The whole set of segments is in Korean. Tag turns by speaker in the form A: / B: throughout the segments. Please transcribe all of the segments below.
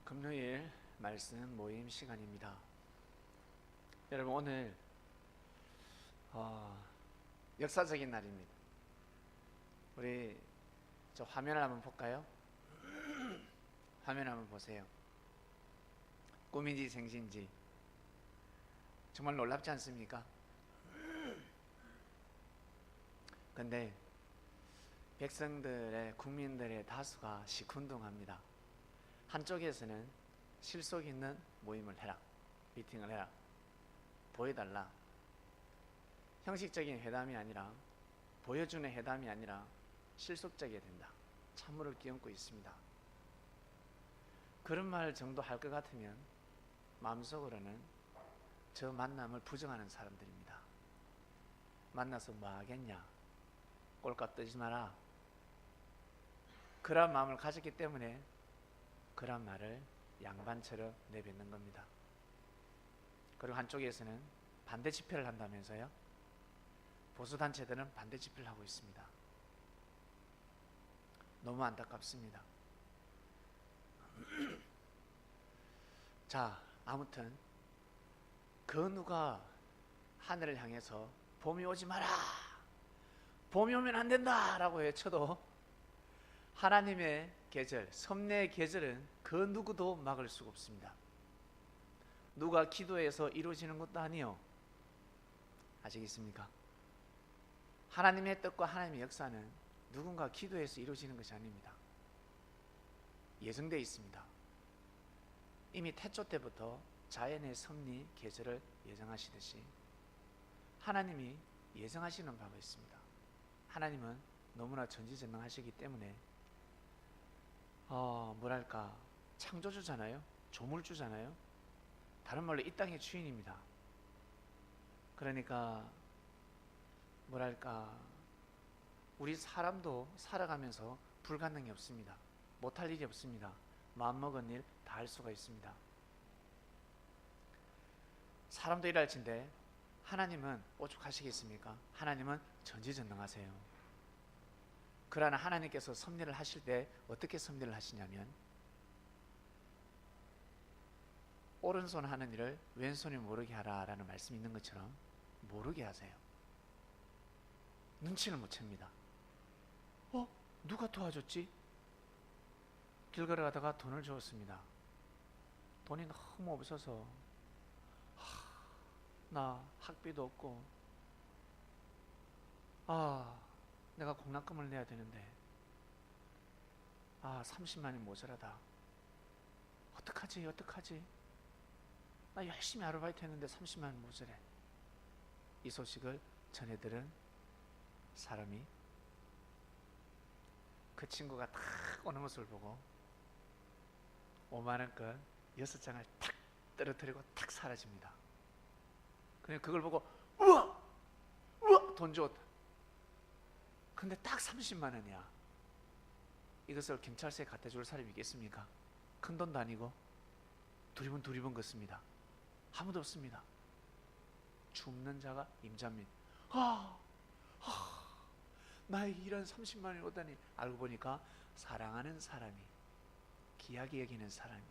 A: 금요일 말씀 모임 시간입니다. 여러분 오늘 역사적인 날입니다. 우리 저 화면을 한번 볼까요? 화면 한번 보세요. 꿈인지 생신지 정말 놀랍지 않습니까? 근데 백성들의 국민들의 다수가 시큰둥합니다. 한쪽에서는 실속 있는 모임을 해라, 미팅을 해라, 보여달라. 형식적인 회담이 아니라 보여주는 회담이 아니라 실속적이어야 된다. 찬물을 끼얹고 있습니다. 그런 말 정도 할 것 같으면 마음속으로는 저 만남을 부정하는 사람들입니다. 만나서 뭐 하겠냐, 꼴값 뜨지 마라, 그런 마음을 가졌기 때문에 그런 말을 양반처럼 내뱉는 겁니다. 그리고 한쪽에서는 반대 집회를 한다면서요. 보수단체들은 반대 집회를 하고 있습니다. 너무 안타깝습니다. 자, 아무튼 그 누가 하늘을 향해서 봄이 오지 마라, 봄이 오면 안 된다 라고 외쳐도 하나님의 계절, 섭리의 계절은 그 누구도 막을 수가 없습니다. 누가 기도해서 이루어지는 것도 아니요. 아시겠습니까? 하나님의 뜻과 하나님의 역사는 누군가 기도해서 이루어지는 것이 아닙니다. 예정되어 있습니다. 이미 태초 때부터 자연의 섭리, 계절을 예정하시듯이 하나님이 예정하시는 바가 있습니다. 하나님은 너무나 전지전능하시기 때문에 뭐랄까, 창조주잖아요. 조물주잖아요. 다른 말로 이 땅의 주인입니다. 그러니까 뭐랄까, 우리 사람도 살아가면서 불가능이 없습니다. 못할 일이 없습니다. 마음먹은 일 다 할 수가 있습니다. 사람도 일할 텐데 하나님은 오죽하시겠습니까? 하나님은 전지전능하세요. 그러나 하나님께서 섭리를 하실 때 어떻게 섭리를 하시냐면 오른손 하는 일을 왼손이 모르게 하라라는 말씀이 있는 것처럼 모르게 하세요. 눈치를 못 챕니다. 누가 도와줬지? 길 걸어가다가 돈을 주었습니다. 돈이 너무 없어서 나 학비도 없고 내가 공납금을 내야 되는데 30만이 모자라다. 어떡하지? 나 열심히 아르바이트 했는데 30만 원 모자래. 이 소식을 전해들은 사람이 그 친구가 탁 오는 것을 보고 5만 원권 6장을 탁 떨어뜨리고 탁 사라집니다. 그냥 그걸 보고 우와 돈 줬다. 근데 딱 30만 원이야. 이것을 경찰서에 갖다 줄 사람이 있겠습니까? 큰 돈도 아니고 두리번 걷습니다. 아무도 없습니다. 줍는 자가 임자입니다. 나의 이런 30만 원이 오다니. 알고 보니까 사랑하는 사람이, 귀하게 여기는 사람이,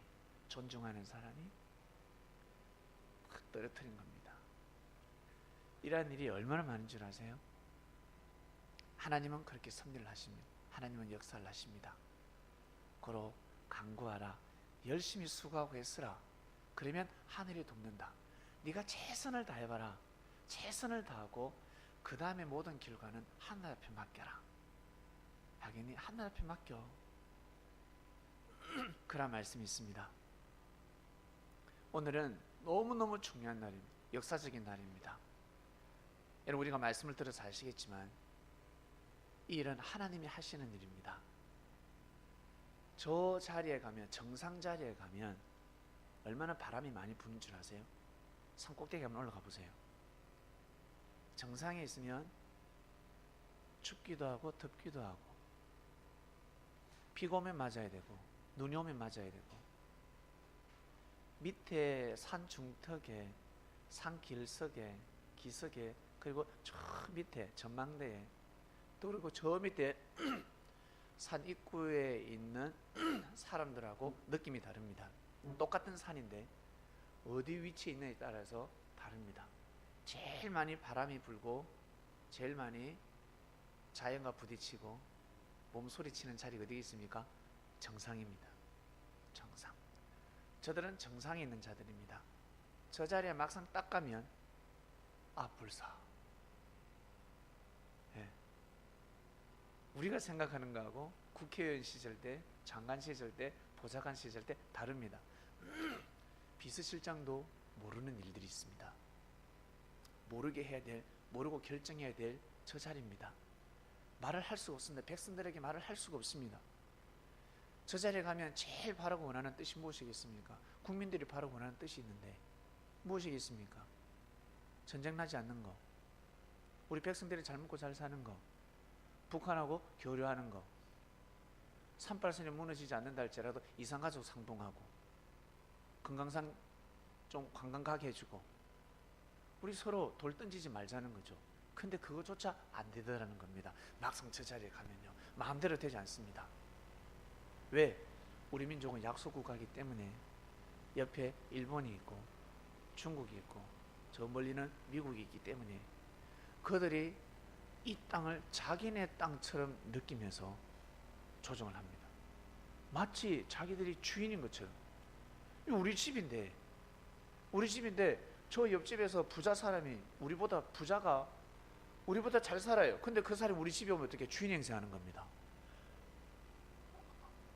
A: 존중하는 사람이 떨어뜨린 겁니다. 이러한 일이 얼마나 많은 줄 아세요? 하나님은 그렇게 섭리를 하십니다. 하나님은 역사를 하십니다. 고로 간구하라, 열심히 수고하고 애쓰라. 그러면 하늘이 돕는다. 네가 최선을 다해봐라. 최선을 다하고 그 다음에 모든 결과는 하늘 앞에 맡겨라. 당연히 하늘 앞에 맡겨. 그런 말씀이 있습니다. 오늘은 너무너무 중요한 날입니다. 역사적인 날입니다. 여러분, 우리가 말씀을 들어서 아시겠지만 이 일은 하나님이 하시는 일입니다. 저 자리에 가면, 정상 자리에 가면 얼마나 바람이 많이 부는 줄 아세요? 산 꼭대기 한번 올라가 보세요. 정상에 있으면 춥기도 하고 덥기도 하고, 비가 오면 맞아야 되고 눈이 오면 맞아야 되고, 밑에 산 중턱에, 산 길석에, 기슭에, 그리고 저 밑에 전망대에, 또 그리고 저 밑에 산 입구에 있는 사람들하고 느낌이 다릅니다. 똑같은 산인데 어디 위치에 있느냐에 따라서 다릅니다. 제일 많이 바람이 불고 제일 많이 자연과 부딪히고 몸소리 치는 자리가 어디 있습니까? 정상입니다. 정상. 저들은 정상에 있는 자들입니다. 저 자리에 막상 딱 가면 불사. 예. 우리가 생각하는 거하고 국회의원 시절 때, 장관 시절 때, 보좌관 시절 때 다릅니다. 비서실장도 모르는 일들이 있습니다. 모르게 해야 될, 모르고 결정해야 될 저 자리입니다. 말을 할 수가 없습니다. 백성들에게 말을 할 수가 없습니다. 저 자리에 가면 제일 바라고 원하는 뜻이 무엇이겠습니까? 국민들이 바라고 원하는 뜻이 있는데 무엇이겠습니까? 전쟁 나지 않는 거, 우리 백성들이 잘 먹고 잘 사는 거, 북한하고 교류하는 거, 38선이 무너지지 않는다 할지라도 이산가족 상봉하고 금강산 좀 관광 가게 해주고 우리 서로 돌 던지지 말자는 거죠. 근데 그거조차 안 되더라는 겁니다. 막상 저 자리에 가면요 마음대로 되지 않습니다. 왜? 우리 민족은 약소국가이기 때문에 옆에 일본이 있고 중국이 있고 저 멀리는 미국이 있기 때문에 그들이 이 땅을 자기네 땅처럼 느끼면서 조정을 합니다. 마치 자기들이 주인인 것처럼. 우리 집인데 저 옆집에서 부자 사람이 우리보다 잘 살아요. 근데 그 사람이 우리 집에 오면 어떻게 주인 행세하는 겁니다.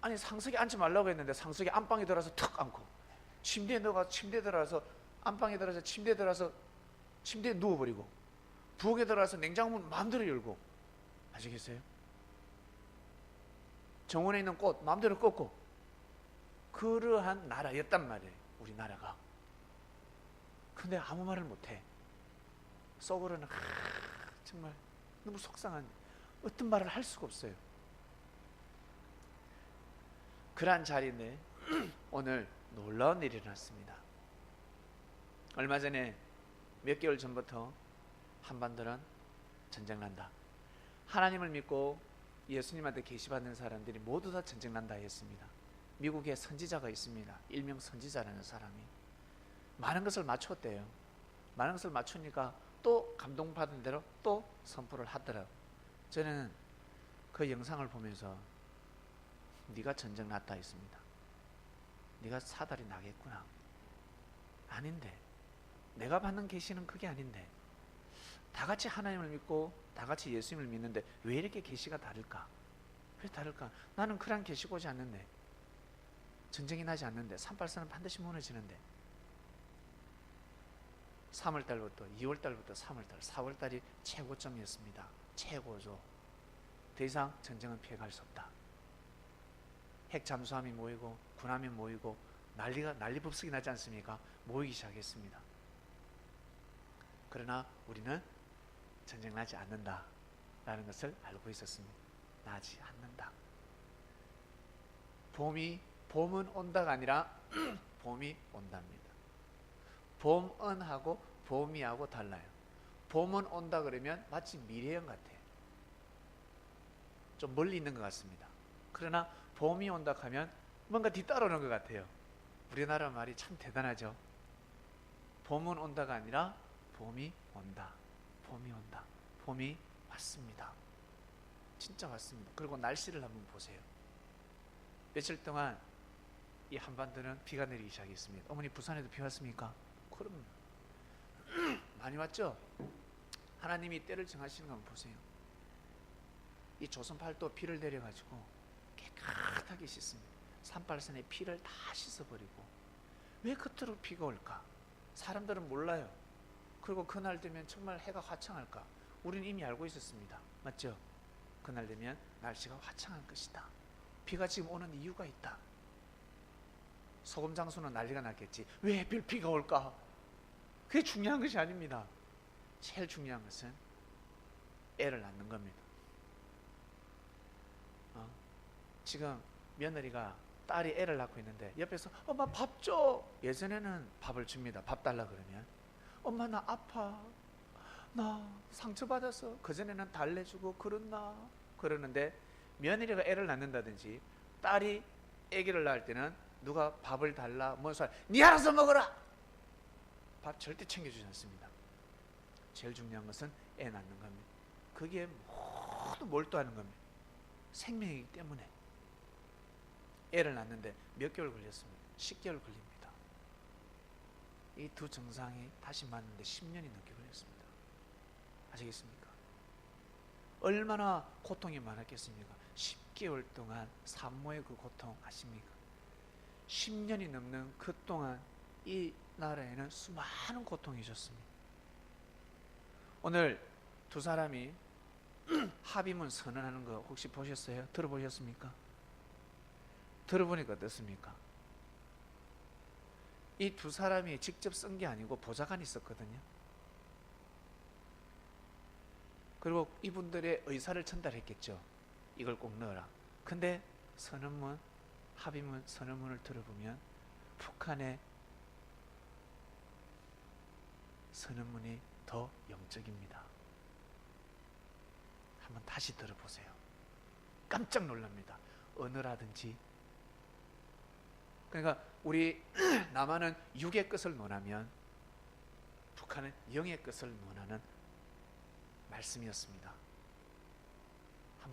A: 아니 상석에 앉지 말라고 했는데 상석에 안방에 들어가서 턱 앉고 침대에 들어가서 안방에 들어가서 침대에 들어가서 침대에 누워버리고 부엌에 들어가서 냉장고문 마음대로 열고 아시겠어요? 정원에 있는 꽃 마음대로 꺾고 그러한 나라였단 말이에요. 우리나라가. 근데 아무 말을 못해. 속으로는 정말 너무 속상한 어떤 말을 할 수가 없어요. 그러한 자리인데 오늘 놀라운 일이 일어났습니다. 얼마 전에 몇 개월 전부터 한반도는 전쟁 난다. 하나님을 믿고 예수님한테 계시받는 사람들이 모두 다 전쟁 난다 했습니다. 미국에 선지자가 있습니다. 일명 선지자라는 사람이 많은 것을 맞췄대요. 많은 것을 맞추니까 또 감동받은 대로 또 선포를 하더라고요. 저는 그 영상을 보면서 네가 전쟁 났다 했습니다. 네가 사달이 나겠구나. 아닌데 내가 받는 계시는 그게 아닌데 다 같이 하나님을 믿고 다 같이 예수님을 믿는데 왜 이렇게 계시가 다를까? 왜 다를까? 나는 그런 계시가 오지 않는데 전쟁이 나지 않는데 38선은 반드시 무너지는데 3월달부터 2월달부터 3월달 4월달이 최고점이었습니다. 최고죠. 더 이상 전쟁은 피해갈 수 없다. 핵 잠수함이 모이고 군함이 모이고 난리법석이 나지 않습니까? 모이기 시작했습니다. 그러나 우리는 전쟁 나지 않는다 라는 것을 알고 있었습니다. 나지 않는다. 봄은 온다가 아니라 봄이 온답니다. 봄은하고 봄이하고 달라요. 봄은 온다 그러면 마치 미래형 같아요. 좀 멀리 있는 것 같습니다. 그러나 봄이 온다 하면 뭔가 뒤따르는 것 같아요. 우리나라 말이 참 대단하죠. 봄은 온다가 아니라 봄이 온다. 봄이 온다. 봄이 왔습니다. 진짜 왔습니다. 그리고 날씨를 한번 보세요. 며칠 동안 이 한반도는 비가 내리기 시작했습니다. 어머니 부산에도 비 왔습니까? 그럼 많이 왔죠? 하나님이 때를 정하시는 거 한번 보세요. 이 조선팔도 비를 내려가지고 깨끗하게 씻습니다. 38선의 피를 다 씻어버리고 왜 그토록 비가 올까? 사람들은 몰라요. 그리고 그날 되면 정말 해가 화창할까? 우리는 이미 알고 있었습니다. 맞죠? 그날 되면 날씨가 화창할 것이다. 비가 지금 오는 이유가 있다. 소금 장수는 난리가 났겠지. 왜 하필 비가 올까? 그게 중요한 것이 아닙니다. 제일 중요한 것은 애를 낳는 겁니다. 지금 며느리가 딸이 애를 낳고 있는데 옆에서 엄마 밥 줘. 예전에는 밥을 줍니다. 밥 달라 그러면 엄마 나 아파. 나 상처받았어. 그전에는 달래주고 그랬나? 그러는데 며느리가 애를 낳는다든지 딸이 아기를 낳을 때는 누가 밥을 달라 네 알아서 먹어라, 밥 절대 챙겨주지 않습니다. 제일 중요한 것은 애 낳는 겁니다. 그게 모두 몰두하는 겁니다. 생명이기 때문에. 애를 낳는데 몇 개월 걸렸습니다. 10개월 걸립니다. 이 두 정상이 다시 맞는데 10년이 넘게 걸렸습니다. 아시겠습니까? 얼마나 고통이 많았겠습니까? 10개월 동안 산모의 그 고통 아십니까? 10년이 넘는 그 동안 이 나라에는 수많은 고통이 있었습니다. 오늘 두 사람이 합의문 선언하는 거 혹시 보셨어요? 들어보셨습니까? 들어보니까 어떻습니까? 이 두 사람이 직접 쓴 게 아니고 보좌관이 썼거든요. 그리고 이분들의 의사를 전달했겠죠. 이걸 꼭 넣어라. 근데 선언문, 합의문, 선언문을 들어보면 북한의 선언문이 더 영적입니다. 한번 다시 들어보세요. 깜짝 놀랍니다. 언어라든지. 그러니까 우리 남한은 육의 끝을 논하면 북한은 영의 끝을 논하는 말씀이었습니다.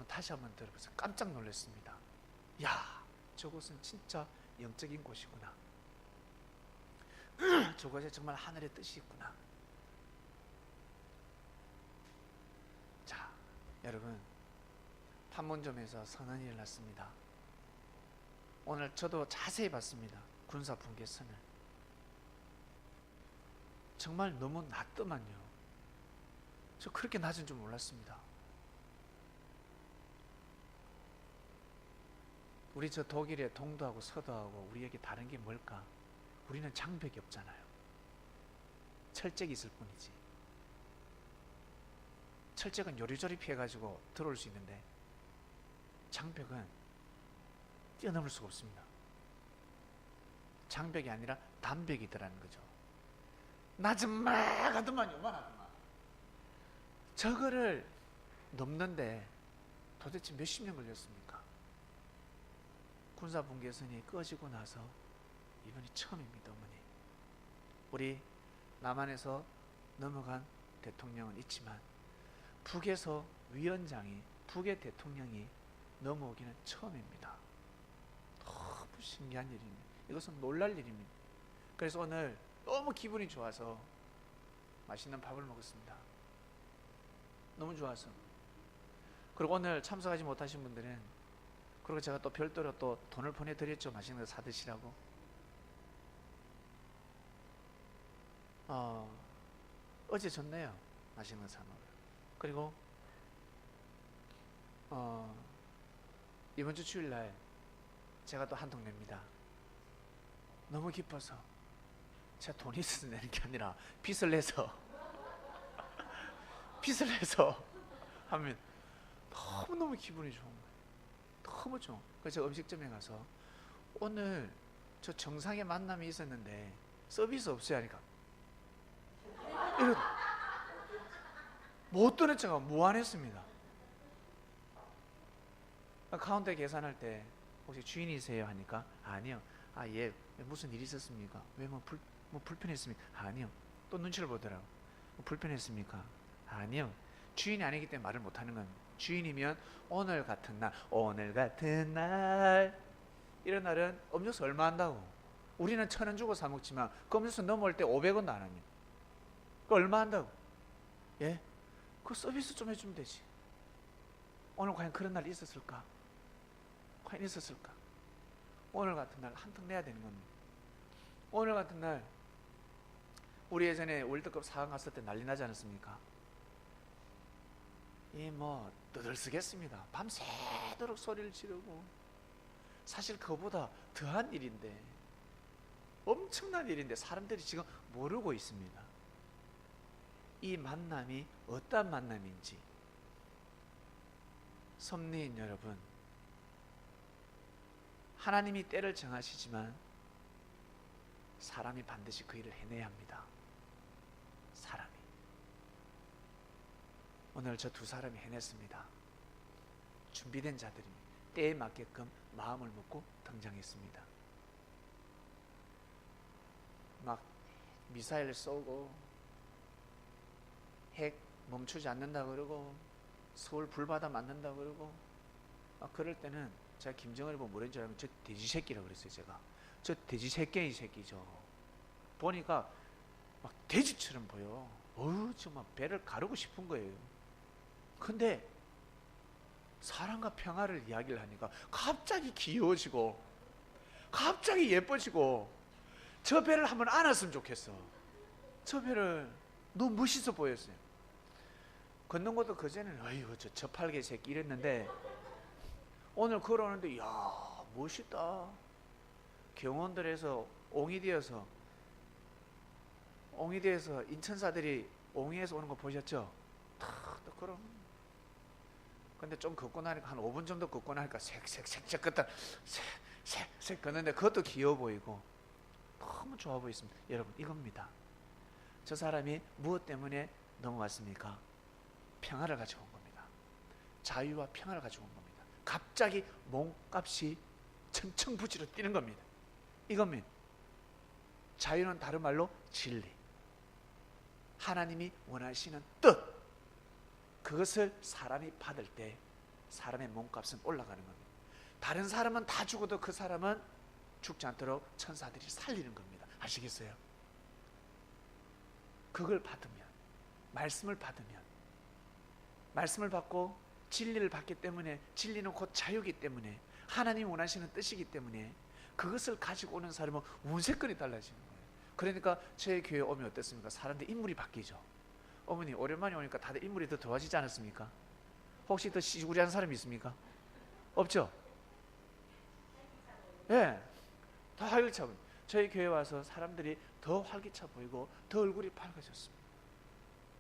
A: 다시 한번 들어보세요. 깜짝 놀랐습니다. 야, 저곳은 진짜 영적인 곳이구나. 저곳에 정말 하늘의 뜻이 있구나. 자, 여러분, 판문점에서 선언이 일어났습니다. 오늘 저도 자세히 봤습니다. 군사 분계선을. 정말 너무 낮더만요. 저 그렇게 낮은 줄 몰랐습니다. 우리 저 독일의 동도하고 서도하고 우리에게 다른 게 뭘까? 우리는 장벽이 없잖아요. 철책이 있을 뿐이지. 철책은 요리조리 피해가지고 들어올 수 있는데 장벽은 뛰어넘을 수가 없습니다. 장벽이 아니라 담벽이더라는 거죠. 낮은 막 요만하더만. 저거를 넘는데 도대체 몇십 년 걸렸습니까? 군사분계선이 꺼지고 나서 이번이 처음입니다. 어머니. 우리 남한에서 넘어간 대통령은 있지만 북에서 위원장이, 북의 대통령이 넘어오기는 처음입니다. 너무 신기한 일입니다. 이것은 놀랄 일입니다. 그래서 오늘 너무 기분이 좋아서 맛있는 밥을 먹었습니다. 너무 좋아서. 그리고 오늘 참석하지 못하신 분들은, 그리고 제가 또 별도로 또 돈을 보내드렸죠. 맛있는 거 사드시라고. 어제 줬네요. 맛있는 거 사먹으러. 그리고 이번 주 주일날 제가 또 한 통 냅니다. 너무 기뻐서. 제가 돈이 있어서 내는 게 아니라 빚을 내서 빚을 내서 하면 너무너무 기분이 좋은 거예요. 너무 좋은. 그래서 제가 음식점에 가서 오늘 저 정상의 만남이 있었는데 서비스 없어요 하니까 이러다 못 드는 척하고 무안했습니다. 카운터에 계산할 때 혹시 주인이세요 하니까 아니요. 아, 예. 무슨 일이 있었습니까? 왜 뭐 불편했습니까? 아니요. 또 눈치를 보더라고. 뭐 불편했습니까? 아니요. 주인이 아니기 때문에 말을 못하는 겁니다. 주인이면 오늘 같은 날 이런 날은 음료수 얼마 한다고? 우리는 1,000원 주고 사 먹지만 그 음료수 넘어올 때 500원도 안 합니다. 그 얼마 한다고? 예? 그 서비스 좀 해주면 되지. 오늘 과연 그런 날이 있었을까? 과연 있었을까? 오늘 같은 날 한턱 내야 되는 겁니다. 오늘 같은 날 우리 예전에 월드컵 4강 갔을 때 난리 나지 않았습니까? 떠들쓰겠습니다. 밤새도록 소리를 지르고. 사실 그거보다 더한 일인데, 엄청난 일인데 사람들이 지금 모르고 있습니다. 이 만남이 어떤 만남인지. 섭리인 여러분, 하나님이 때를 정하시지만 사람이 반드시 그 일을 해내야 합니다. 사람이. 오늘 저 두 사람이 해냈습니다. 준비된 자들입니다. 때에 맞게끔 마음을 먹고 등장했습니다. 막 미사일 쏘고 핵 멈추지 않는다 그러고 서울 불바다 맞는다 그러고 그럴 때는 제가 김정은이 보면 뭐랬는 줄 알면 저 돼지 새끼라 그랬어요. 제가 저 돼지 새끼 이 새끼죠. 보니까 막 돼지처럼 보여. 정말 배를 가르고 싶은 거예요. 근데 사랑과 평화를 이야기를 하니까 갑자기 귀여워지고 갑자기 예뻐지고 저 배를 한번 안았으면 좋겠어. 저 배를 너무 멋있어 보였어요. 걷는 것도 그전에는 어이구 저 저팔계 새끼 이랬는데 오늘 걸어오는데 이야 멋있다. 경원들에서 옹이디에서 인천사들이 옹이에서 오는 거 보셨죠? 탁 걸어. 근데 좀 걷고 나니까 한 5분 정도 걷고 나니까 색색 걷다 색 걷는데 그것도 귀여워 보이고 너무 좋아 보였습니다. 여러분 이겁니다. 저 사람이 무엇 때문에 넘어왔습니까? 평화를 가지고 온 겁니다. 자유와 평화를 가지고 온 겁니다. 갑자기 몸값이 천천부지로 뛰는 겁니다. 이겁니다. 자유는 다른 말로 진리, 하나님이 원하시는 뜻, 그것을 사람이 받을 때 사람의 몸값은 올라가는 겁니다. 다른 사람은 다 죽어도 그 사람은 죽지 않도록 천사들이 살리는 겁니다. 아시겠어요? 그걸 받으면, 말씀을 받으면, 말씀을 받고 진리를 받기 때문에, 진리는 곧 자유이기 때문에, 하나님이 원하시는 뜻이기 때문에 그것을 가지고 오는 사람은 운세권이 달라지는 거예요. 그러니까 저희 교회 오면 어땠습니까? 사람들 인물이 바뀌죠. 어머니 오랜만에 오니까 다들 인물이 더 좋아지지 않았습니까? 혹시 더 시구리한 사람이 있습니까? 없죠? 예, 더 활기차 보여요. 저희 교회 와서 사람들이 더 활기차 보이고 더 얼굴이 밝아졌습니다.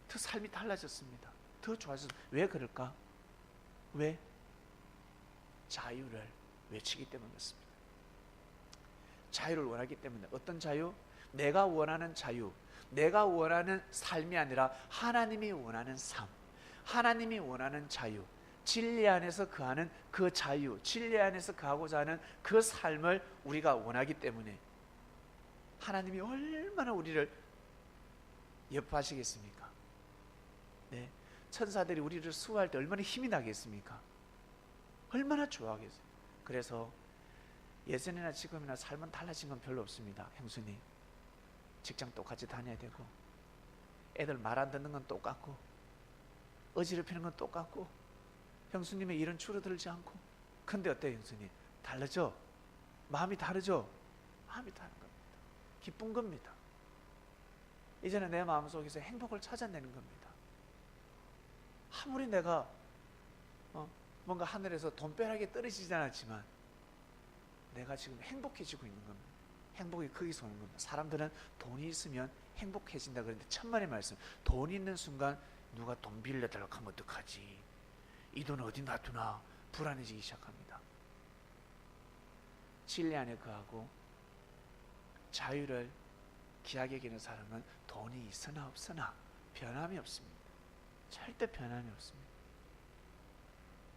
A: 더 삶이 달라졌습니다. 더 좋아졌습니다. 왜 그럴까? 왜? 자유를 외치기 때문에 그렇습니다. 자유를 원하기 때문에. 어떤 자유? 내가 원하는 자유, 내가 원하는 삶이 아니라 하나님이 원하는 삶, 하나님이 원하는 자유, 진리 안에서 거하는 그 자유, 진리 안에서 거하고자 하는 그 삶을 우리가 원하기 때문에 하나님이 얼마나 우리를 예뻐하시겠습니까? 네, 천사들이 우리를 수호할 때 얼마나 힘이 나겠습니까? 얼마나 좋아하겠어요. 그래서 예전이나 지금이나 삶은 달라진 건 별로 없습니다. 형수님 직장 똑같이 다녀야 되고 애들 말 안 듣는 건 똑같고 어지럽히는 건 똑같고 형수님의 일은 줄어들지 않고. 근데 어때요 형수님? 다르죠? 마음이 다르죠? 마음이 다른 겁니다. 기쁜 겁니다. 이제는 내 마음속에서 행복을 찾아내는 겁니다. 아무리 내가 뭔가 하늘에서 돈벼락이 떨어지지 않았지만 내가 지금 행복해지고 있는 겁니다. 행복이 거기서 오는 겁니다. 사람들은 돈이 있으면 행복해진다 그러는데 천만의 말씀, 돈 있는 순간 누가 돈 빌려달라고 하면 어떡하지? 이 돈 어디 놔두나 불안해지기 시작합니다. 진리 안에 거하고 자유를 귀하게 여기는 사람은 돈이 있으나 없으나 변함이 없습니다. 절대 변함이 없습니다.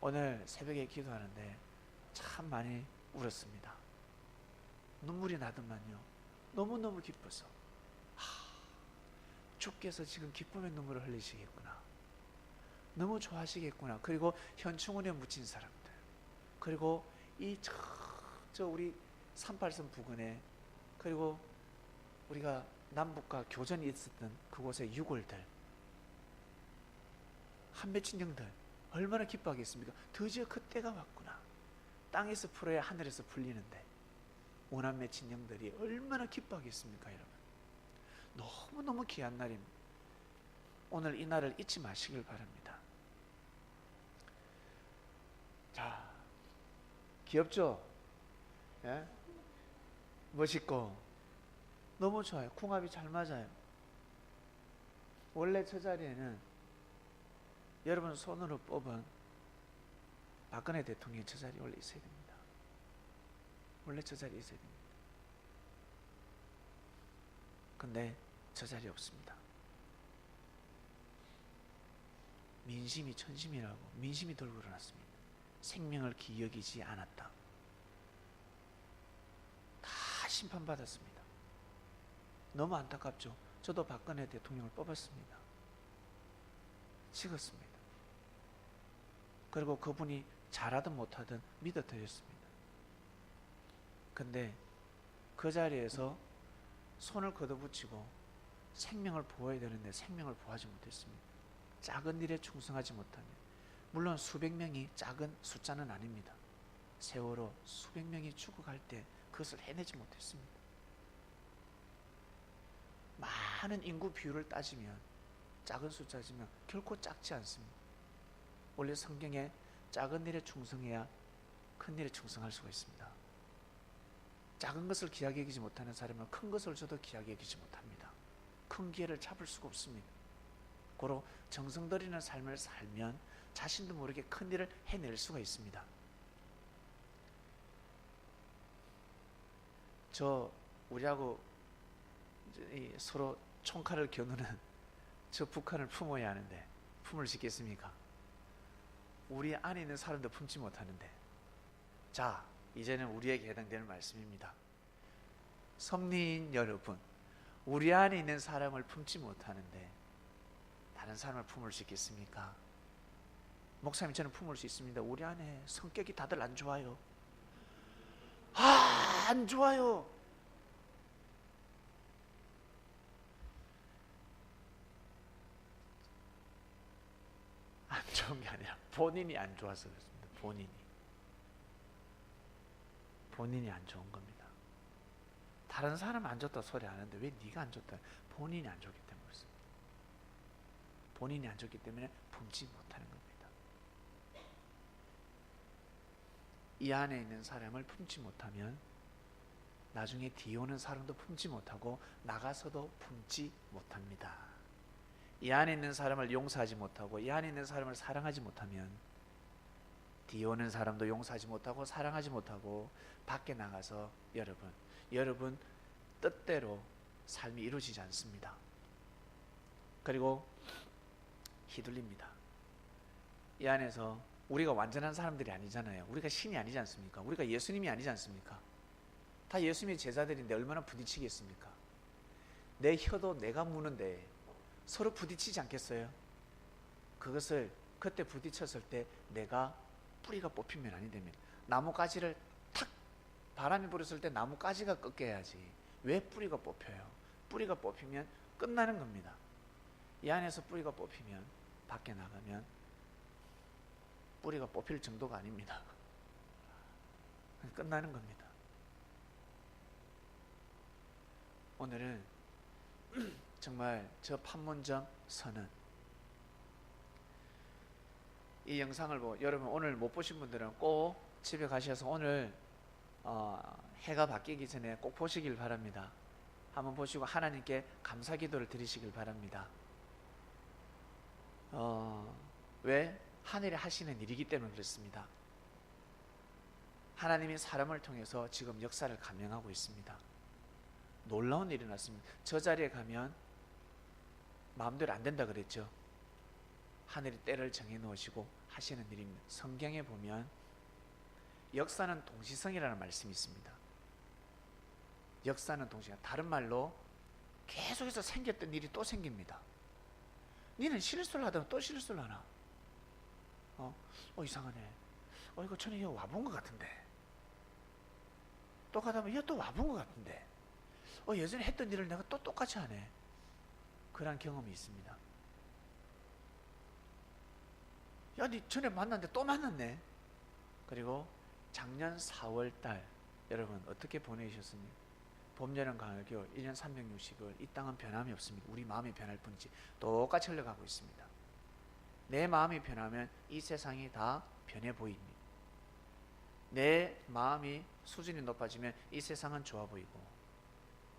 A: 오늘 새벽에 기도하는데 참 많이 울었습니다. 눈물이 나더만요. 너무너무 기뻐서 주께서 지금 기쁨의 눈물을 흘리시겠구나, 너무 좋아하시겠구나. 그리고 현충원에 묻힌 사람들, 그리고 저 우리 38선 부근에, 그리고 우리가 남북과 교전이 있었던 그곳의 유골들, 한매춘령들 얼마나 기뻐하겠습니까? 드디어 그때가 왔구나. 땅에서 풀어야 하늘에서 풀리는데 원한매 친형들이 얼마나 기뻐하겠습니까? 여러분, 너무너무 귀한 날입니다. 오늘 이 날을 잊지 마시길 바랍니다. 자, 귀엽죠? 예? 멋있고 너무 좋아요. 궁합이 잘 맞아요. 원래 저 자리에는 여러분 손으로 뽑은 박근혜 대통령이 저 자리에 원래 있어야 됩니다. 원래 저 자리에 있어야 됩니다. 근데 저 자리에 없습니다. 민심이 천심이라고 민심이 돌고 일어났습니다. 생명을 귀히 여기지 않았다. 다 심판받았습니다. 너무 안타깝죠. 저도 박근혜 대통령을 뽑았습니다. 찍었습니다. 그리고 그분이 잘하든 못하든 믿어드렸습니다. 근데 그 자리에서 손을 걷어붙이고 생명을 보호해야 되는데 생명을 보호하지 못했습니다. 작은 일에 충성하지 못하면, 물론 수백 명이 작은 숫자는 아닙니다. 세월호 수백 명이 죽어갈 때 그것을 해내지 못했습니다. 많은 인구 비율을 따지면, 작은 숫자지만 결코 작지 않습니다. 원래 성경에 작은 일에 충성해야 큰 일에 충성할 수가 있습니다. 작은 것을 귀하게 여기지 못하는 사람은 큰 것을 줘도 귀하게 여기지 못합니다. 큰 기회를 잡을 수가 없습니다. 고로 정성 들이는 삶을 살면 자신도 모르게 큰 일을 해낼 수가 있습니다. 우리하고 서로 총칼을 겨누는 저 북한을 품어야 하는데 품을 수 있겠습니까? 우리 안에 있는 사람도 품지 못하는데. 자, 이제는 우리에게 해당되는 말씀입니다. 섭리인 여러분, 우리 안에 있는 사람을 품지 못하는데 다른 사람을 품을 수 있겠습니까? 목사님, 저는 품을 수 있습니다. 우리 안에 성격이 다들 안 좋아요. 안 좋아요. 안 좋은 게 아니라 본인이 안 좋아서 그렇습니다. 본인이 안 좋은 겁니다. 다른 사람 안 좋다 소리 안 하는데 왜 네가 안 좋다? 본인이 안 좋기 때문에 그렇습니다. 본인이 안 좋기 때문에 품지 못하는 겁니다. 이 안에 있는 사람을 품지 못하면 나중에 뒤에 오는 사람도 품지 못하고 나가서도 품지 못합니다. 이 안에 있는 사람을 용서하지 못하고 이 안에 있는 사람을 사랑하지 못하면 뒤에 오는 사람도 용서하지 못하고 사랑하지 못하고 밖에 나가서 여러분 뜻대로 삶이 이루어지지 않습니다. 그리고 휘둘립니다. 이 안에서 우리가 완전한 사람들이 아니잖아요. 우리가 신이 아니지 않습니까? 우리가 예수님이 아니지 않습니까? 다 예수님의 제자들인데 얼마나 부딪히겠습니까? 내 혀도 내가 무는데 서로 부딪히지 않겠어요? 그것을 그때 부딪혔을 때 내가 뿌리가 뽑히면 아니 됩니다. 나뭇가지를 탁 바람이 불었을 때 나뭇가지가 꺾여야지 왜 뿌리가 뽑혀요? 뿌리가 뽑히면 끝나는 겁니다. 이 안에서 뿌리가 뽑히면 밖에 나가면 뿌리가 뽑힐 정도가 아닙니다. 끝나는 겁니다. 오늘은 정말 저 판문점 선언, 이 영상을 여러분 오늘 못 보신 분들은 꼭 집에 가셔서 오늘 해가 바뀌기 전에 꼭 보시길 바랍니다. 한번 보시고 하나님께 감사 기도를 드리시길 바랍니다. 왜? 하늘에 하시는 일이기 때문에 그렇습니다. 하나님이 사람을 통해서 지금 역사를 감행하고 있습니다. 놀라운 일이 났습니다. 저 자리에 가면 마음대로 안 된다 그랬죠. 하늘이 때를 정해 놓으시고 하시는 일입니다. 성경에 보면 역사는 동시성이라는 말씀이 있습니다. 역사는 동시성, 다른 말로 계속해서 생겼던 일이 또 생깁니다. 니는 실수를 하다가 또 실수를 하나? 이상하네. 이거 전에 이거 와본 것 같은데. 또 가다 보면 이거 또 와본 것 같은데. 예전에 했던 일을 내가 또 똑같이 하네. 그런 경험이 있습니다. 야, 니 전에 만났는데 또 만났네. 그리고 작년 4월 달 여러분 어떻게 보내셨습니까? 봄, 여름, 가을, 겨울 1년 360일 이 땅은 변함이 없습니다. 우리 마음이 변할 뿐이지 똑같이 흘러가고 있습니다. 내 마음이 변하면 이 세상이 다 변해 보입니다. 내 마음이 수준이 높아지면 이 세상은 좋아 보이고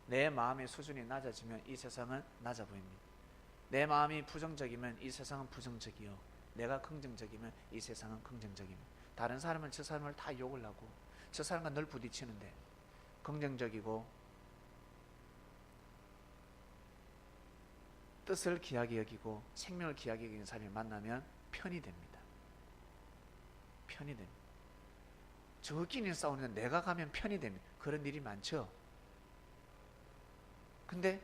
A: 내 마음의 수준이 낮아지면 이 세상은 낮아 보입니다. 내 마음이 부정적이면 이 세상은 부정적이요, 내가 긍정적이면 이 세상은 긍정적입니다. 다른 사람은 저 사람을 다 욕을 하고 저 사람과 늘 부딪히는데 긍정적이고 뜻을 귀하게 여기고 생명을 귀하게 여기는 사람이 만나면 편이 됩니다. 편이 됩니다. 저끼리 싸우는데 내가 가면 편이 됩니다. 그런 일이 많죠. 근데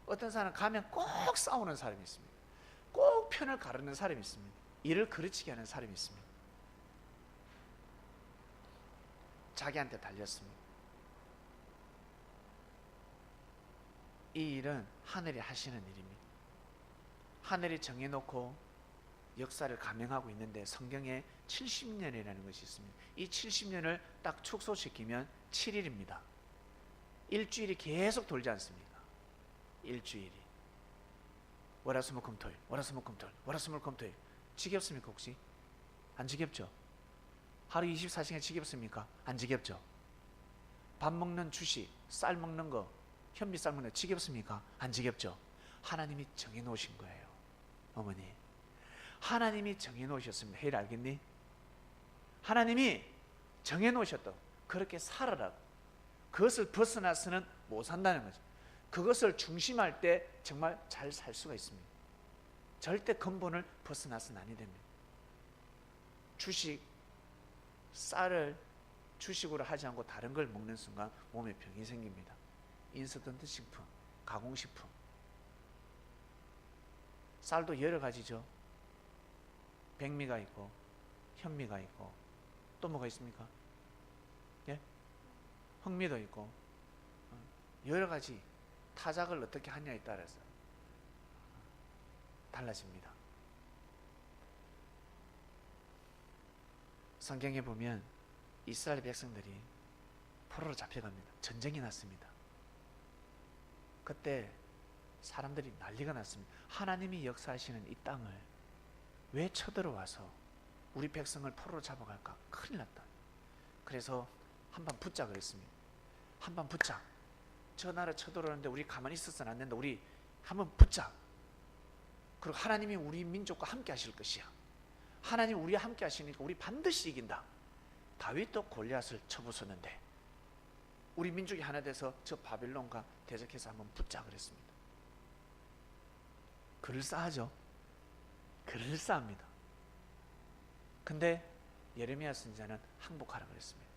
A: 어떤 사람은 가면 꼭 싸우는 사람이 있습니다. 꼭 편을 가르는 사람이 있습니다. 일을 그르치게 하는 사람이 있습니다. 자기한테 달렸습니다. 이 일은 하늘이 하시는 일입니다. 하늘이 정해놓고 역사를 감행하고 있는데 성경에 70년이라는 것이 있습니다. 이 70년을 딱 축소시키면 7일입니다. 일주일이 계속 돌지 않습니까? 일주일이 월화수목금토일, 월화수목금토일, 월화수목금토일. 지겹습니까 혹시? 안 지겹죠? 하루 24시간 지겹습니까? 안 지겹죠? 밥 먹는 주식, 쌀 먹는 거, 현미쌀 먹는 거 지겹습니까? 안 지겹죠? 하나님이 정해놓으신 거예요. 어머니, 하나님이 정해놓으셨습니다. 혜일 알겠니? 하나님이 정해놓으셨다. 그렇게 살아라고. 그것을 벗어나서는 못 산다는 거죠. 그것을 중심할 때 정말 잘 살 수가 있습니다. 절대 근본을 벗어나서는 아니 됩니다. 주식, 쌀을 주식으로 하지 않고 다른 걸 먹는 순간 몸에 병이 생깁니다. 인스턴트 식품, 가공식품. 쌀도 여러 가지죠. 백미가 있고 현미가 있고 또 뭐가 있습니까? 예? 흑미도 있고 여러 가지 타작을 어떻게 하냐에 따라서 달라집니다. 성경에 보면 이스라엘 백성들이 포로로 잡혀갑니다. 전쟁이 났습니다. 그때 사람들이 난리가 났습니다. 하나님이 역사하시는 이 땅을 왜 쳐들어와서 우리 백성을 포로로 잡아갈까? 큰일 났다. 그래서 한번 붙자 그랬습니다. 한번 붙자. 저 나라 쳐들어오는데 우리 가만히 있어서는 안 된다. 우리 한번 붙자. 그리고 하나님이 우리 민족과 함께 하실 것이야. 하나님 우리와 함께 하시니까 우리 반드시 이긴다. 다윗도 골리앗을 쳐부쉈는데 우리 민족이 하나 돼서 저 바벨론과 대적해서 한번 붙자 그랬습니다. 그럴싸하죠. 그럴싸합니다. 근데 예레미야 선지자는 항복하라 그랬습니다.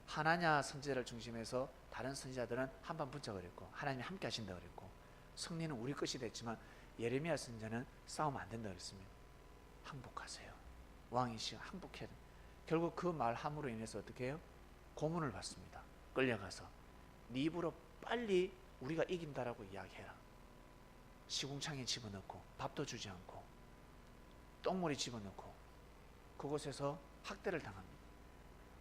A: 하나냐 선지자를 중심해서 다른 선지자들은 한번 붙자 그랬고 하나님이 함께 하신다 그랬고 승리는 우리 것이 됐지만 예레미야 선지자는 싸우면 안 된다 그랬습니다. 항복하세요. 왕이시여 항복해야 됩니다. 결국 그 말함으로 인해서 어떻게 해요? 고문을 받습니다. 끌려가서 네 입으로 빨리 우리가 이긴다라고 이야기해라. 시궁창에 집어넣고 밥도 주지 않고 똥물에 집어넣고 그곳에서 학대를 당합니다.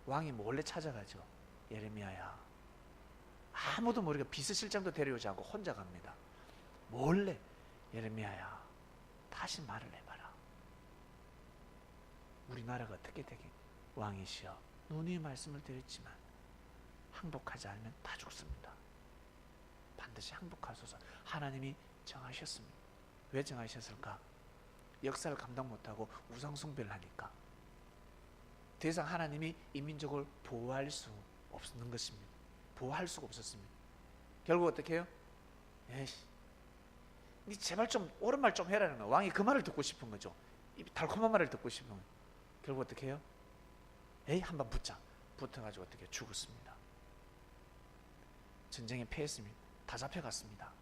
A: 왕이 몰래 찾아가죠. 예레미야야, 아무도 모르게 비서실장도 데려오지 않고 혼자 갑니다. 몰래 예레미야야, 다시 말을 해봐라. 우리나라가 어떻게 되겠니? 왕이시여, 누누이 말씀을 드렸지만 항복하지 않으면 다 죽습니다. 반드시 항복하소서. 하나님이 정하셨습니다. 왜 정하셨을까? 역사를 감당 못하고 우상숭배를 하니까. 더 이상 하나님이 이 민족을 보호할 수 없는 것입니다. 보호할 수가 없었습니다. 결국 어떻게 해요? 에이씨, 니 제발 좀 옳은 말 좀 해라는 거예요. 왕이 그 말을 듣고 싶은 거죠. 이 달콤한 말을 듣고 싶은 거예요. 결국 어떻게 해요? 에이, 한번 붙자. 붙어가지고 어떻게 죽었습니다. 전쟁에 패했습니다. 다 잡혀갔습니다.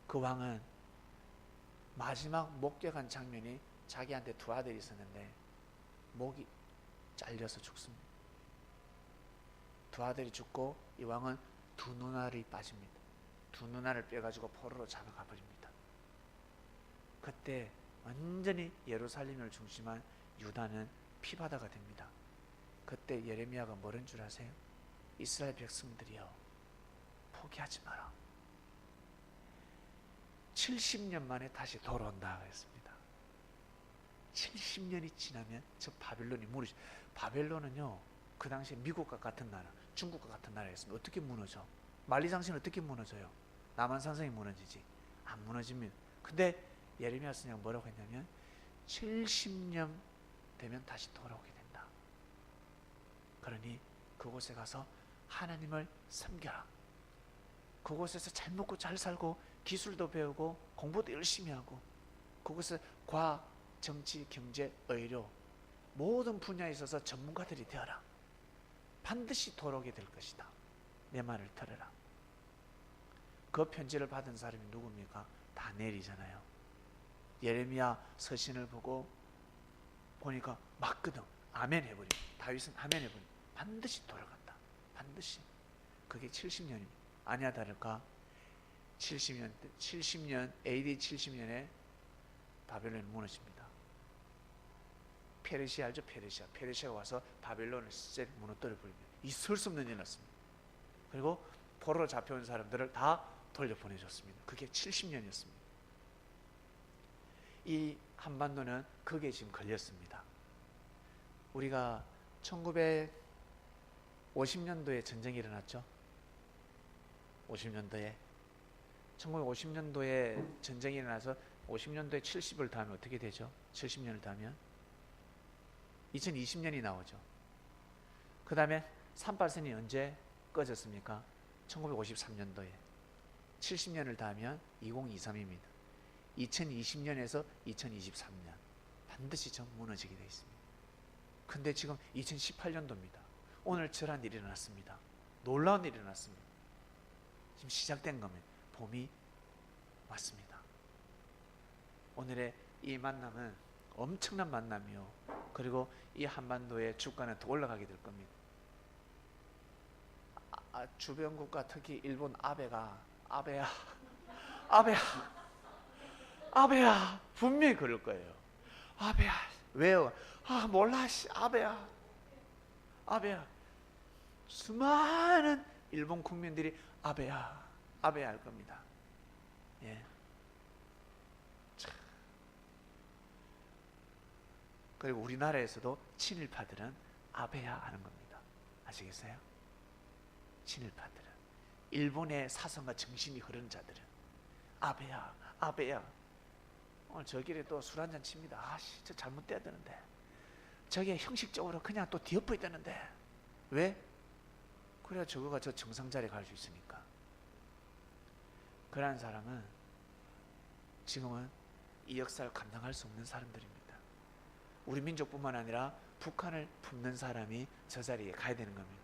A: 그 왕은 마지막 목격한 장면이 자기한테 두 아들이 있었는데 목이 잘려서 죽습니다. 두 아들이 죽고 이 왕은 두 누나를 빠집니다. 두 누나를 빼가지고 포로로 잡아가 버립니다. 그때 완전히 예루살렘을 중심한 유다는 피바다가 됩니다. 그때 예레미야가 뭐라는 줄 아세요? 이스라엘 백성들이여, 포기하지 마라. 70년 만에 다시 돌아온다 그랬습니다. 70년이 지나면 저 바벨론이 무너져. 바벨론은요, 그 당시에 미국과 같은 나라, 중국과 같은 나라였습니다. 어떻게 무너져? 만리장성이 어떻게 무너져요? 남한산성이 무너지지. 안 무너집니다. 근데 예레미야 선지자가 뭐라고 했냐면 70년 되면 다시 돌아오게 된다. 그러니 그곳에 가서 하나님을 섬겨라. 그곳에서 잘 먹고 잘 살고 기술도 배우고 공부도 열심히 하고 그곳에 과학, 정치, 경제, 의료 모든 분야에 있어서 전문가들이 되어라. 반드시 돌아오게 될 것이다. 내 말을 들어라. 그 편지를 받은 사람이 누굽니까? 다니엘이잖아요. 예레미야 서신을 보고 보니까 맞거든. 아멘 해버리. 다윗은 아멘 해버리. 반드시 돌아간다. 반드시. 그게 70년입니다. 아니야 다를까? 70년 AD 70년에 바벨론이 무너집니다. 페르시아 알죠? 페르시아가 와서 바벨론을 쎄 무너뜨려 버립니다. 있을 수 없는 일이 났습니다. 그리고 포로로 잡혀온 사람들을 다 돌려보내줬습니다. 그게 70년이었습니다. 이 한반도는 그게 지금 걸렸습니다. 우리가 1950년도에 전쟁이 일어났죠. 1950년도에 전쟁이 일어나서 50년도에 70을 더하면 어떻게 되죠? 70년을 더하면 2020년이 나오죠. 그 다음에 38선이 언제 꺼졌습니까? 1953년도에. 70년을 더하면 2023입니다. 2020년에서 2023년 반드시 정 무너지게 되어 있습니다. 근데 지금 2018년도입니다. 오늘 저런 일이 일어났습니다. 놀라운 일이 일어났습니다. 지금 시작된 겁니다. 봄이 왔습니다. 오늘의 이 만남은 엄청난 만남이요. 그리고 이 한반도의 주가는 더 올라가게 될 겁니다. 주변 국가 특히 일본 아베야 분명히 그럴 거예요. 아베야 왜요? 몰라 아베야 수많은 일본 국민들이 아베야 할 겁니다. 예. 그리고 우리나라에서도 친일파들은 아베야 하는 겁니다. 아시겠어요? 친일파들은 일본의 사상과 정신이 흐르는 자들은 아베야 오늘 저 길에 또 술 한잔 칩니다. 저 잘못돼야 되는데 저게 형식적으로 그냥 또 뒤엎어야 되는데 왜? 그래야 저거가 저 정상 자리에 갈 수 있으니까. 그러한 사람은 지금은 이 역사를 감당할 수 없는 사람들입니다. 우리 민족뿐만 아니라 북한을 품는 사람이 저 자리에 가야 되는 겁니다.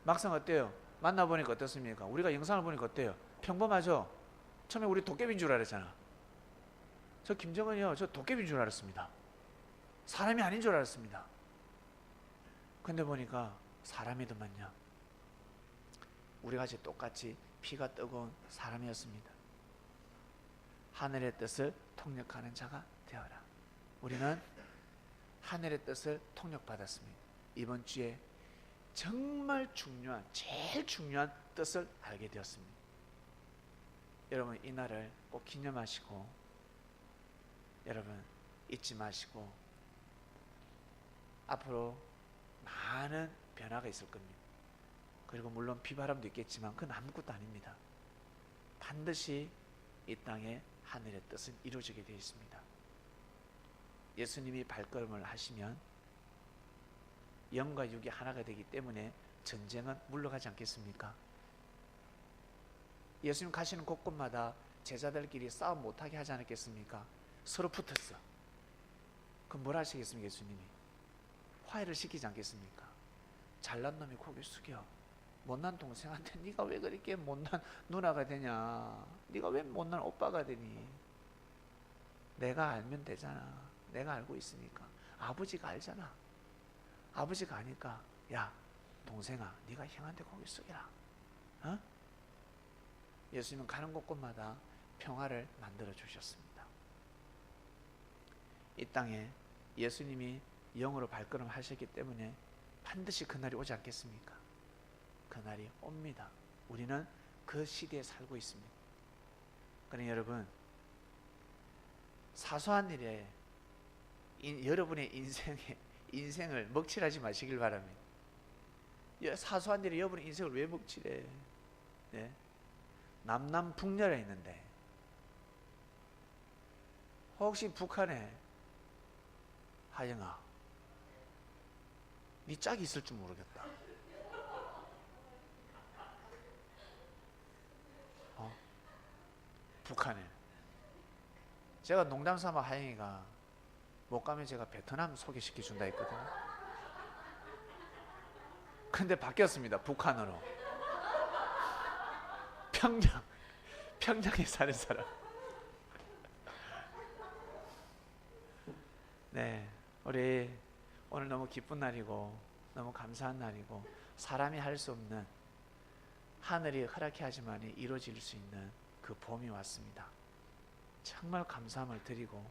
A: 막상 어때요? 만나보니까 어떻습니까? 우리가 영상을 보니까 어때요? 평범하죠? 처음에 우리 도깨비인 줄 알았잖아. 저 김정은이요, 저 도깨비인 줄 알았습니다. 사람이 아닌 줄 알았습니다. 근데 보니까 사람이더만요. 우리같이 똑같이 피가 뜨거운 사람이었습니다. 하늘의 뜻을 통역하는 자가 되어라. 우리는 하늘의 뜻을 통역받았습니다. 이번 주에 정말 중요한, 제일 중요한 뜻을 알게 되었습니다. 여러분 이 날을 꼭 기념하시고 여러분 잊지 마시고 앞으로 많은 변화가 있을 겁니다. 그리고 물론 비바람도 있겠지만 그건 아무것도 아닙니다. 반드시 이 땅에 하늘의 뜻은 이루어지게 되어 있습니다. 예수님이 발걸음을 하시면 영과 육이 하나가 되기 때문에 전쟁은 물러가지 않겠습니까? 예수님 가시는 곳곳마다 제자들끼리 싸움 못하게 하지 않았겠습니까? 서로 붙었어. 그럼 뭘 하시겠습니까? 예수님이 화해를 시키지 않겠습니까? 잘난 놈이 고개 숙여 못난 동생한테 네가 왜 그렇게 못난 누나가 되냐, 네가 왜 못난 오빠가 되니, 내가 알면 되잖아. 내가 알고 있으니까. 아버지가 알잖아. 아버지가 아니까 야 동생아 네가 형한테 고개 숙여라. 어? 예수님은 가는 곳곳마다 평화를 만들어 주셨습니다. 이 땅에 예수님이 영으로 발걸음 하셨기 때문에 반드시 그날이 오지 않겠습니까? 그날이 옵니다. 우리는 그 시대에 살고 있습니다. 그러니 여러분 사소한 일에 여러분의 인생을 먹칠하지 마시길 바랍니다. 사소한 일에 여러분의 인생을 왜 먹칠해? 네? 남남북녀라 있는데 혹시 북한에 하영아 네 짝이 있을 줄 모르겠다. 북한에 제가 농담삼아 하영이가 못 가면 제가 베트남 소개시켜 준다 했거든요. 근데 바뀌었습니다. 북한으로. 평양에 사는 사람. 네, 우리 오늘 너무 기쁜 날이고 너무 감사한 날이고, 사람이 할 수 없는, 하늘이 허락해 하지만 이루어질 수 있는 그 봄이 왔습니다. 정말 감사함을 드리고,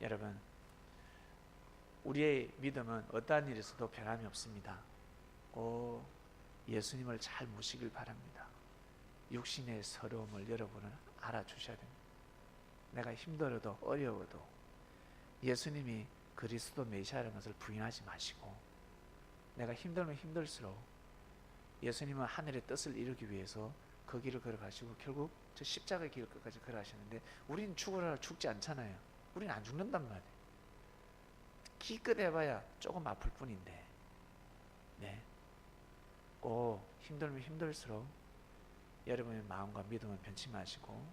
A: 여러분, 우리의 믿음은 어떠한 일에서도 변함이 없습니다. 꼭 예수님을 잘 모시길 바랍니다. 육신의 서러움을 여러분은 알아주셔야 됩니다. 내가 힘들어도 어려워도 예수님이 그리스도 메시아라는 것을 부인하지 마시고, 내가 힘들면 힘들수록 예수님은 하늘의 뜻을 이루기 위해서 그 길을 걸어가시고 결국 저 십자가의 길 끝까지 걸어가시는데, 우리는 죽으라 죽지 않잖아요. 우리는 안 죽는단 말이에요. 기껏 해봐야 조금 아플 뿐인데, 네, 꼭 힘들면 힘들수록 여러분의 마음과 믿음을 변치 마시고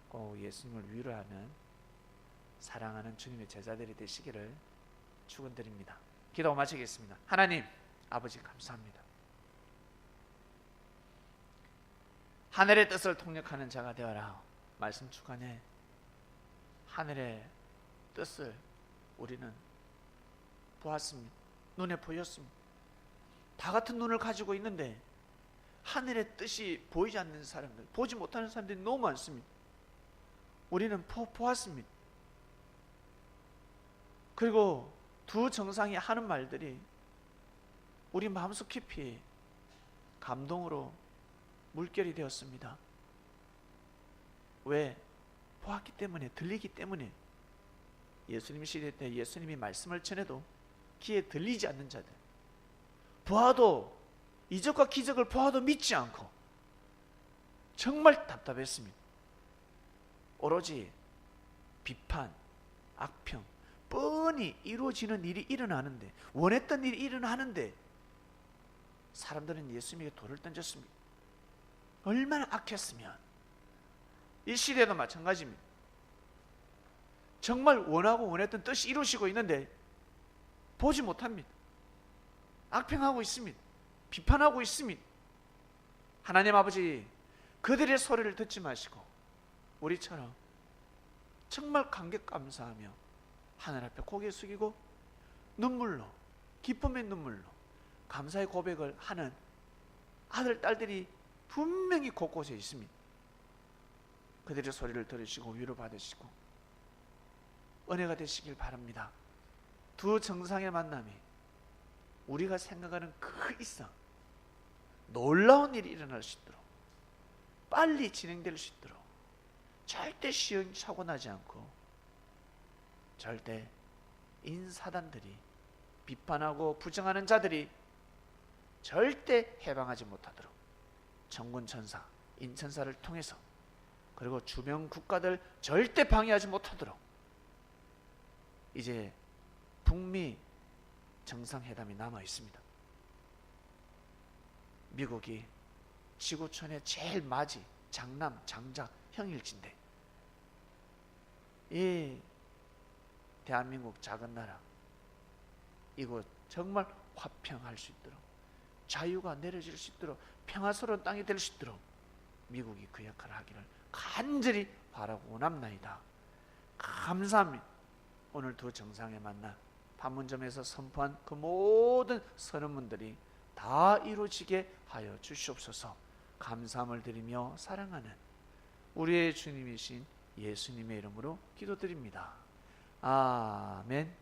A: 꼭 예수님을 위로하는 사랑하는 주님의 제자들이 되시기를 축원드립니다. 기도 마치겠습니다. 하나님 아버지, 감사합니다. 하늘의 뜻을 통역하는 자가 되어라 말씀 주간에 하늘의 뜻을 우리는 보았습니다. 눈에 보였습니다. 다 같은 눈을 가지고 있는데 하늘의 뜻이 보이지 않는 사람들, 보지 못하는 사람들이 너무 많습니다. 우리는 보았습니다. 그리고 두 정상이 하는 말들이 우리 마음속 깊이 감동으로 물결이 되었습니다. 왜? 보았기 때문에, 들리기 때문에. 예수님 시대 때 예수님이 말씀을 전해도 귀에 들리지 않는 자들, 보아도, 이적과 기적을 보아도 믿지 않고 정말 답답했습니다. 오로지 비판, 악평, 뻔히 이루어지는 일이 일어나는데, 원했던 일이 일어나는데 사람들은 예수님에게 돌을 던졌습니다. 얼마나 악했으면. 이 시대도 마찬가지입니다. 정말 원하고 원했던 뜻이 이루어지고 있는데 보지 못합니다. 악평하고 있습니다. 비판하고 있습니다. 하나님 아버지, 그들의 소리를 듣지 마시고 우리처럼 정말 감격 감사하며 하늘 앞에 고개 숙이고 눈물로, 기쁨의 눈물로 감사의 고백을 하는 아들, 딸들이 분명히 곳곳에 있습니다. 그들의 소리를 들으시고 위로받으시고 은혜가 되시길 바랍니다. 두 정상의 만남이 우리가 생각하는 그 이상 놀라운 일이 일어날 수 있도록, 빨리 진행될 수 있도록 절대 시행착오 나지 않고, 절대 인사단들이, 비판하고 부정하는 자들이 절대 해방하지 못하도록 정군천사, 인천사를 통해서, 그리고 주변 국가들 절대 방해하지 못하도록 이제 북미 정상회담이 남아 있습니다. 미국이 지구촌의 제일 맞이, 장남, 장자, 형일진데 이 대한민국 작은 나라, 이곳 정말 화평할 수 있도록, 자유가 내려질 수 있도록, 평화스러운 땅이 될 수 있도록 미국이 그 역할을 하기를 간절히 바라고 원합나이다. 감사합니다. 오늘 두 정상의 만남, 판문점에서 선포한 그 모든 선언문들이 다 이루어지게 하여 주시옵소서. 감사함을 드리며 사랑하는 우리의 주님이신 예수님의 이름으로 기도드립니다. 아멘.